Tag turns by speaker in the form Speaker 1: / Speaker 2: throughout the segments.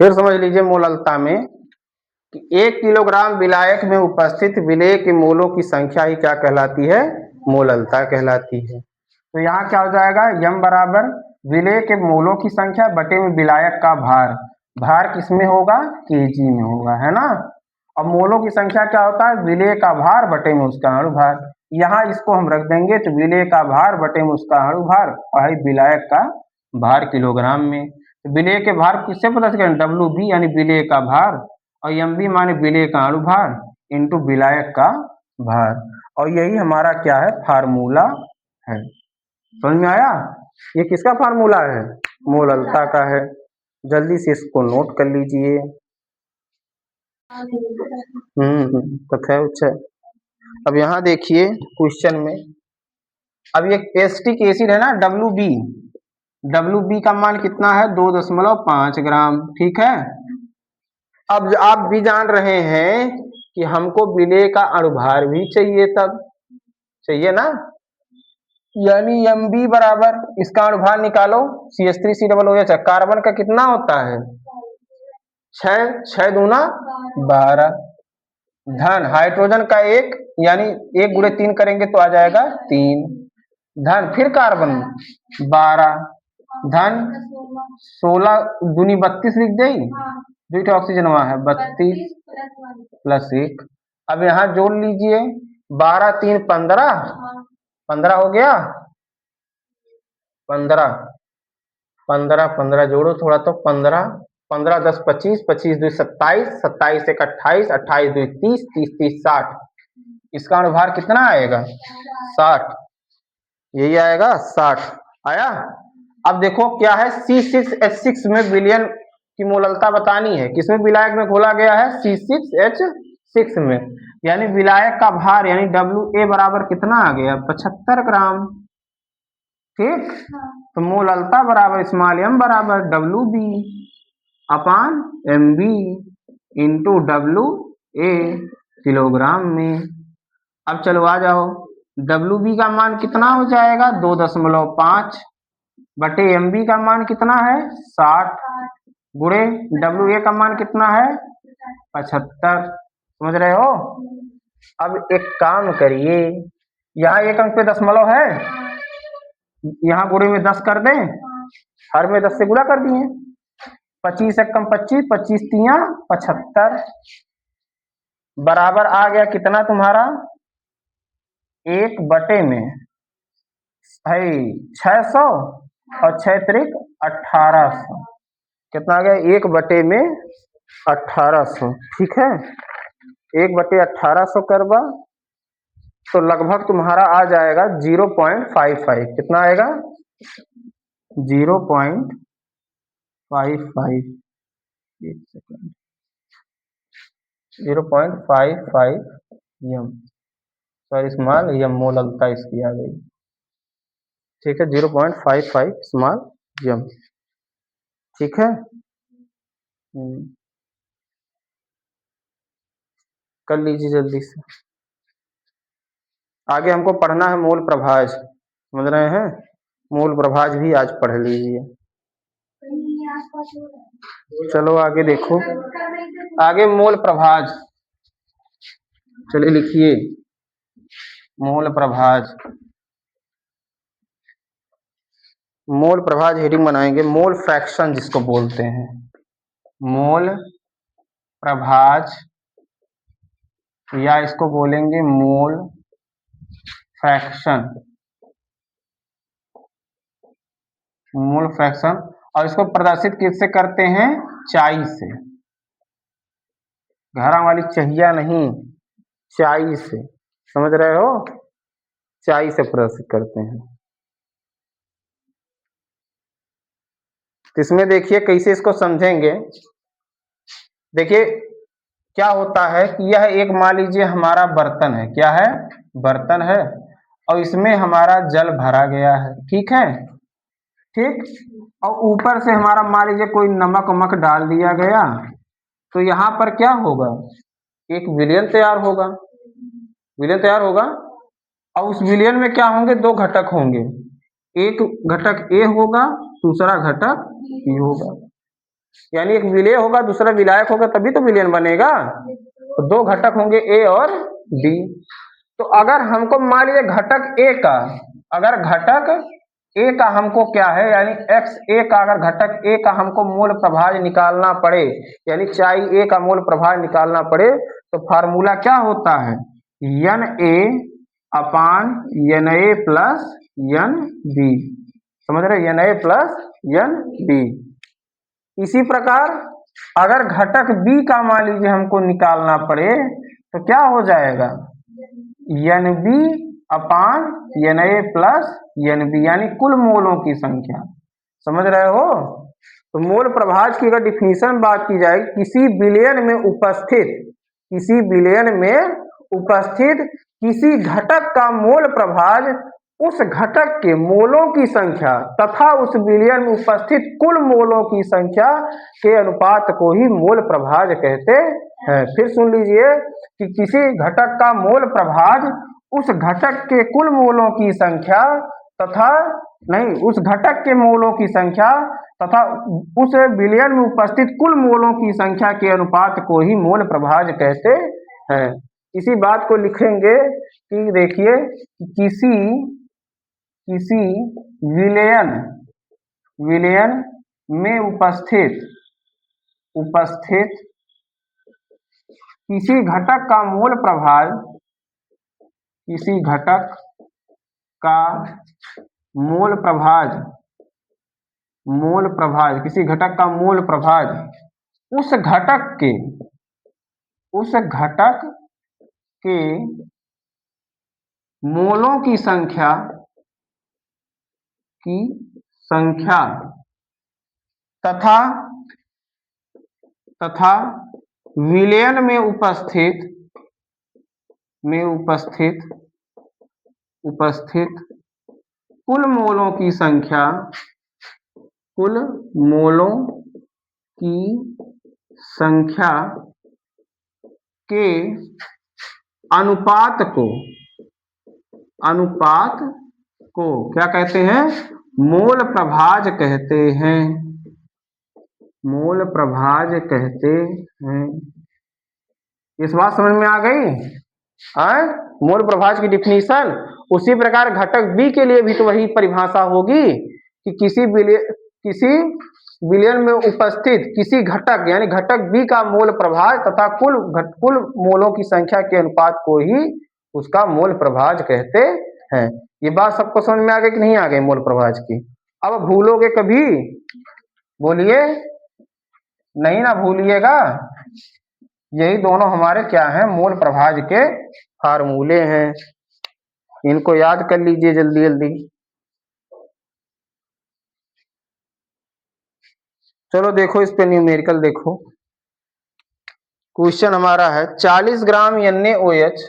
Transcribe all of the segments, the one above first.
Speaker 1: फिर समझ लीजिए मोललता में कि 1 किलोग्राम विलायक में उपस्थित विलेय के मोलों की संख्या ही क्या कहलाती है, मोललता कहलाती है। तो यहाँ क्या हो जाएगा, यम बराबर विलेय के मोलों की संख्या बटे में विलायक का भार, भार किसमें होगा, केजी में होगा, है ना। अब मोलों की संख्या क्या होता है, विलेय का भार बटे में उसका अणुभार। यहाँ इसको हम रख देंगे तो विलेय का भार बटे में उसका अणुभार और विलायक का भार किलोग्राम में। तो विलेय के भार किससे पता चलेगा, डब्ल्यू बी यानी विलेय का भार, और एम बी माने विलेय का अणुभार इंटू विलायक का भार, और यही हमारा क्या है, फार्मूला है। समझ में आया, ये किसका फार्मूला है, मोललता का है। जल्दी से इसको नोट कर लीजिए। तो खैर अब यहाँ देखिए क्वेश्चन में, अब ये एसिटिक एसिड है ना डब्ल्यू बी का मान कितना है, 2.5 ग्राम, ठीक है। अब आप भी जान रहे हैं कि हमको विलेय का अणुभार भी चाहिए, तब चाहिए ना, यानी एम बी बराबर इसका अणुभार निकालो, CH3COOH, कार्बन का कितना होता है, 6 दूना 12, धन हाइड्रोजन का 1 यानी 1 गुणे 3 करेंगे तो आ जाएगा 3, धन फिर कार्बन 12, धन 16 दूनी 32 लिख दे, जो ऑक्सीजन वहां है 32 प्लस 1। अब यहाँ जोड़ लीजिए, 12 3 15, 15 हो गया, 15 15 15 जोड़ो थोड़ा, तो 15 15 10 25, 25 2 27, 27 1 28, 28 2 30, 30 30 60, इसका अणुभार कितना आएगा, 60, यही आएगा 60 आया। अब देखो क्या है, C6H6 में विलयन की मोललता बतानी है, किसमें विलायक में घोला गया है, C6H6 में, यानी विलायक का भार यानी WA बराबर कितना आ गया, 75 ग्राम, ठीक। तो मोललता बराबर स्मॉल m बराबर WB अपान MB इंटू WA किलोग्राम में। अब चलो आ जाओ, WB का मान कितना हो जाएगा, 2.5 बटे MB का मान कितना है 60, गुणे WA का मान कितना है 75, समझ रहे हो। अब एक काम करिए, यहाँ एक अंक पे दशमलव है, यहाँ गुणे में 10 कर दें, हर में 10 से गुणा कर दिए, 25 एक कम 25, 25 तिया 75, बराबर आ गया कितना तुम्हारा, 1 बटे में है 600 और 6 त्रिक 1800, कितना आ गया, 1 बटे में 1800, ठीक है। 1 बटे 1800 करवा तो लगभग तुम्हारा आ जाएगा 0.55, कितना आएगा 0.55, एक सेकंड, 0.55 यम, सॉरी स्मॉल यम, मोललता इसकी आ गई, ठीक है, 0.55 स्मॉल यम, ठीक है। कर लीजिए जल्दी से, आगे हमको पढ़ना है मूल प्रभाज, समझ रहे हैं, मूल प्रभाज भी आज पढ़ लीजिए। चलो आगे देखो, आगे मूल प्रभाज, चलिए लिखिए मूल प्रभाज, मोल प्रभाज हेडिंग बनाएंगे, मोल फ्रैक्शन जिसको बोलते हैं, मोल प्रभाज या इसको बोलेंगे मोल फ्रैक्शन, मोल फ्रैक्शन, और इसको प्रदर्शित किससे करते हैं, चाई से, घरा वाली चाहिया नहीं, चाई से, समझ रहे हो, चाई से प्रदर्शित करते हैं। इसमें देखिए कैसे इसको समझेंगे, देखिए क्या होता है कि यह एक मान लीजिए हमारा बर्तन है, क्या है, बर्तन है, और इसमें हमारा जल भरा गया है, ठीक है, ठीक, और ऊपर से हमारा मान लीजिए कोई नमक वमक डाल दिया गया, तो यहाँ पर क्या होगा, एक विलयन तैयार होगा, विलयन तैयार होगा, और उस विलयन में क्या होंगे, 2 घटक होंगे, एक घटक A होगा, दूसरा घटक B होगा, यानी एक विलेय होगा दूसरा विलायक होगा तभी तो विलयन बनेगा। तो दो घटक होंगे ए और बी। तो अगर हमको मान लीजिए घटक ए का, अगर घटक ए का हमको क्या है यानी एक्स ए का, अगर घटक ए का हमको मूल प्रभाज निकालना पड़े यानी चाई ए का मूल प्रभाज निकालना पड़े तो फार्मूला क्या होता है, यन ए अपान यन ए प्लस यन बी। समझ रहे, यन ए प्लस यन बी। इसी प्रकार अगर घटक बी का मान लीजिए हमको निकालना पड़े तो क्या हो जाएगा, यन बी अपान यन ए प्लस यन बी, यानी कुल मोलों की संख्या। समझ रहे हो। तो मोल प्रभाज की अगर डिफिनीशन बात की जाए, किसी विलयन में उपस्थित, किसी विलयन में उपस्थित किसी घटक का मोल प्रभाज उस घटक के मोलों की संख्या तथा उस विलयन में उपस्थित कुल मोलों की संख्या के अनुपात को ही मोल प्रभाज कहते हैं। फिर सुन लीजिए कि किसी घटक का मोल प्रभाज उस घटक के कुल मोलों की संख्या तथा नहीं, उस घटक के मोलों की संख्या तथा उस विलयन में उपस्थित कुल मोलों की संख्या के अनुपात को ही मोल प्रभाज कहते हैं। इसी बात को लिखेंगे कि देखिए किसी विलयन में उपस्थित किसी घटक का मोल प्रभाज, किसी घटक का मोल प्रभाज किसी घटक का मोल प्रभाज उस घटक के मोलों की संख्या तथा विलयन में उपस्थित कुल मोलों की संख्या के अनुपात को क्या कहते हैं, मोल प्रभाज कहते हैं। मोल प्रभाज कहते हैं। इस बात समझ में आ गई मोल प्रभाज की डिफिनीशन। उसी प्रकार घटक बी के लिए भी तो वही परिभाषा होगी कि किसी विलयन में उपस्थित किसी घटक यानी घटक बी का मोल प्रभाज तथा कुल मोलों की संख्या के अनुपात को ही उसका मोल प्रभाज कहते हैं। ये बात सबको समझ में आ गई कि नहीं आ गई मोल प्रभाज की। अब भूलोगे कभी, बोलिए, नहीं ना भूलिएगा। यही दोनों हमारे क्या हैं, मोल प्रभाज के फार्मूले हैं। इनको याद कर लीजिए जल्दी जल्दी। चलो देखो इस पे न्यूमेरिकल देखो। क्वेश्चन हमारा है 40 ग्राम NaOH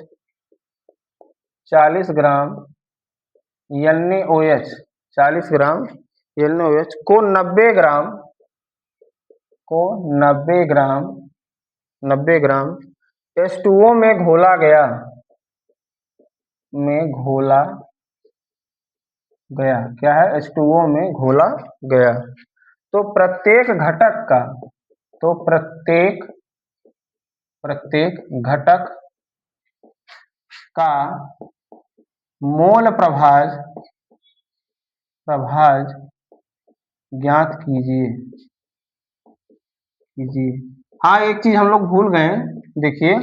Speaker 1: 40 ग्राम NaOH 40 ग्राम NaOH को 90 ग्राम H2O में घोला गया क्या है, H2O में घोला गया तो प्रत्येक घटक का मोल प्रभाज ज्ञात कीजिए। हाँ, एक चीज हम लोग भूल गए, देखिए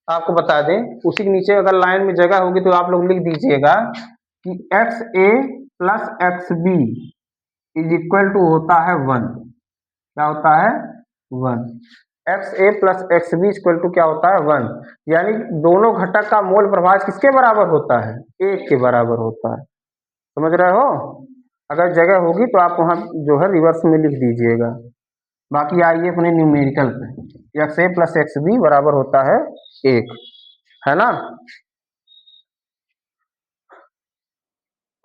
Speaker 1: आपको बता दें, उसी के नीचे अगर लाइन में जगह होगी तो आप लोग लिख दीजिएगा कि XA plus XB is equal to होता है 1। क्या होता है, 1। XA plus XB equal to क्या होता है, 1। यानी दोनों घटक का मोल प्रभाज किसके बराबर होता है, 1 के बराबर होता है। समझ रहे हो। अगर जगह होगी तो आप वहां जो है रिवर्स में लिख दीजिएगा। बाकी आइए अपने न्यूमेरिकल पे, XA प्लस XB बराबर होता है 1, है ना।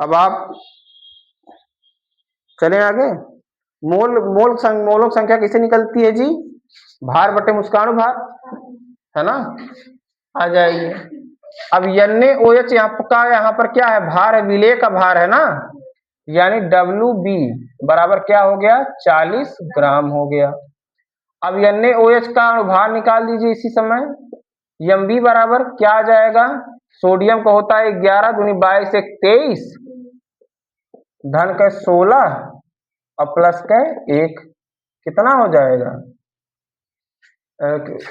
Speaker 1: अब आप चलें आगे। मोलों की संख्या कैसे निकलती है जी, भार बटे मुस्कान भार, है ना। आ जाइए। अब NaOH यहाँ पर क्या है, भार है, विलेय का भार है ना, यानी WB बराबर क्या हो गया, 40 ग्राम हो गया। अब NaOH का अणुभार निकाल दीजिए इसी समय। Mb बराबर क्या आ जाएगा, सोडियम का होता है 11 दूनी 22 एक 23 धन का 16 और प्लस का 1, कितना हो जाएगा,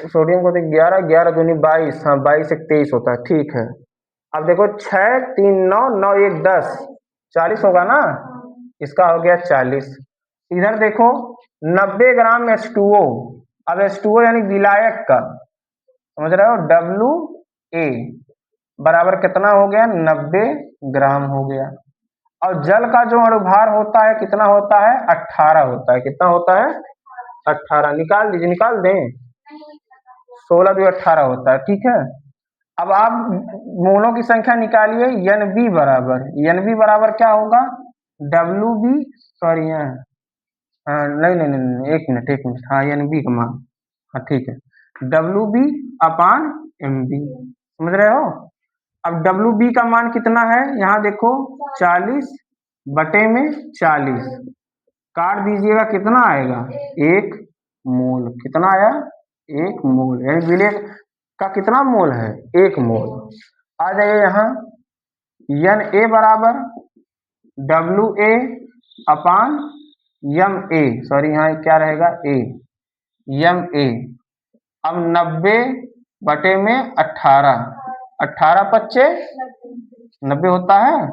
Speaker 1: सोडियम को तो 11 11 दूनी 22, हाँ 22 एक 23 होता है, ठीक है। अब देखो 6 3 9 9 1 10 40 होगा ना, इसका हो गया 40। इधर देखो 90 ग्राम H2O, अब H2O यानी विलायक का, समझ रहे हो, WA बराबर कितना हो गया, 90 ग्राम हो गया। और जल का जो अणुभार होता है कितना होता है, 18 होता है, कितना होता है, 18। निकाल दीजिए, निकाल दें, 16 2 18 होता है, ठीक है। अब आप मोलों की संख्या निकालिए, NB बराबर क्या होगा, WB, सॉरी हाँ नहीं नहीं नहीं एक मिनट, हाँ NB का मान, हाँ ठीक है, WB अपान MB, समझ रहे हो। अब WB का मान कितना है, यहाँ देखो 40 बटे में 40, काट दीजिएगा, कितना आएगा, 1 मोल, कितना आया, 1 मोल, यानी विलेय का कितना मोल है, 1 मोल। आ जाइए यहाँ, Na बराबर WA अपान MA, सॉरी यहाँ क्या रहेगा, MA। अब 90 बटे में 18, 18 पच्चे 90 होता है,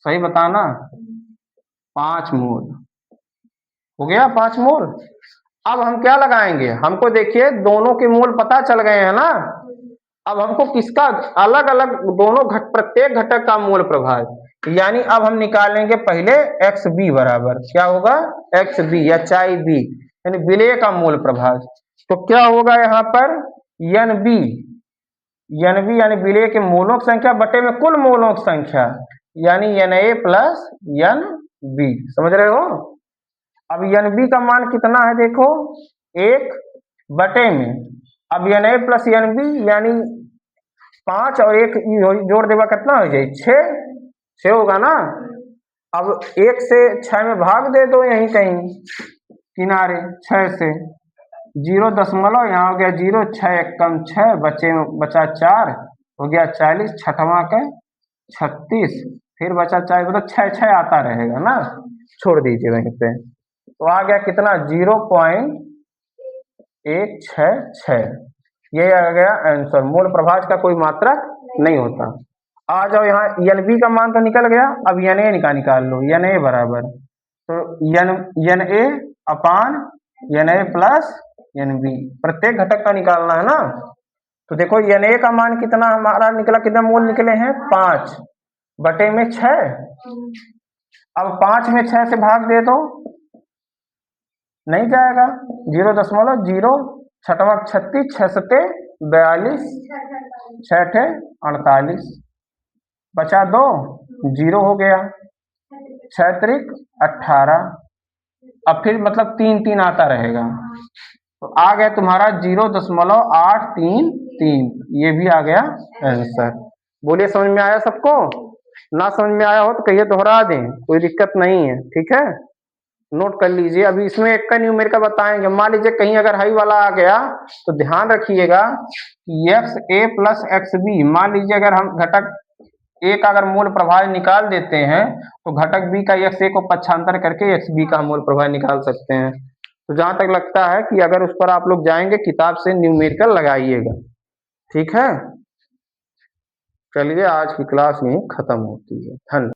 Speaker 1: सही बताना, 5 मोल हो गया, 5 मोल। अब हम क्या लगाएंगे, हमको देखिए दोनों के मोल पता चल गए हैं ना, अब हमको किसका अलग अलग दोनों प्रत्येक घटक का मोल प्रभाव, यानी अब हम निकालेंगे पहले XB बराबर क्या होगा, XB या चाई B यानी विलेय का मोल प्रभाव। तो क्या होगा यहाँ पर, NB यानी विलेय के मोलों की संख्या बटे में कुल मोलों की संख्या, यानी Na प्लस NB, समझ रहे हो। अब NB का मान कितना है, देखो 1 बटे में, अब Na प्लस NB यानी 5 और 1 जोड़ देगा, कितना हो जाए, 6 होगा ना। अब 1 से 6 में भाग दे दो, यहीं कहीं किनारे 6 से, 0 यहाँ हो गया 0, 6 1 कम 6 बचा 4 हो गया 40, छठवां का 36, फिर बचा 4, मतलब 6 6 आता रहेगा ना, छोड़ दीजिए वहीं पे, तो आ गया कितना, 0.166, ये आ गया आंसर। मोल प्रभाज का कोई मात्रक नहीं होता। आ जाओ यहाँ, NB का मान तो निकल गया, अब Na निकाल लो, Na बराबर, तो Na अपान Na प्लस NB, प्रत्येक घटक का निकालना है ना। तो देखो Na का मान कितना हमारा निकला, कितना मोल निकले हैं, 5 बटे में 6, अब 5 में 6 से भाग दे दो, नहीं जाएगा, 0.0, छठवा 36, 6 सते 42, 6 अठे 48, बचा 2, 0 हो गया, 6 त्रिक 18, अब फिर मतलब 3 3 आता रहेगा, तो आ गया तुम्हारा 0.833, ये भी आ गया आंसर। बोलिए समझ में आया सबको, ना समझ में आया हो तो कहिए दोहरा दें, कोई दिक्कत नहीं है, ठीक है, नोट कर लीजिए। अभी इसमें एक का न्यूमेरिकल बताएंगे, मान लीजिए कहीं अगर हाई वाला आ गया तो ध्यान रखिएगा XA प्लस XB, मान लीजिए अगर हम घटक A का अगर मोल प्रभाव निकाल देते हैं तो घटक B का XA को पक्षांतर करके XB का मोल प्रभाव निकाल सकते हैं। तो जहां तक लगता है कि अगर उस पर आप लोग जाएंगे किताब से न्यूमेरिकल लगाइएगा, ठीक है। चलिए आज की क्लास यहीं खत्म होती है, धन्यवाद।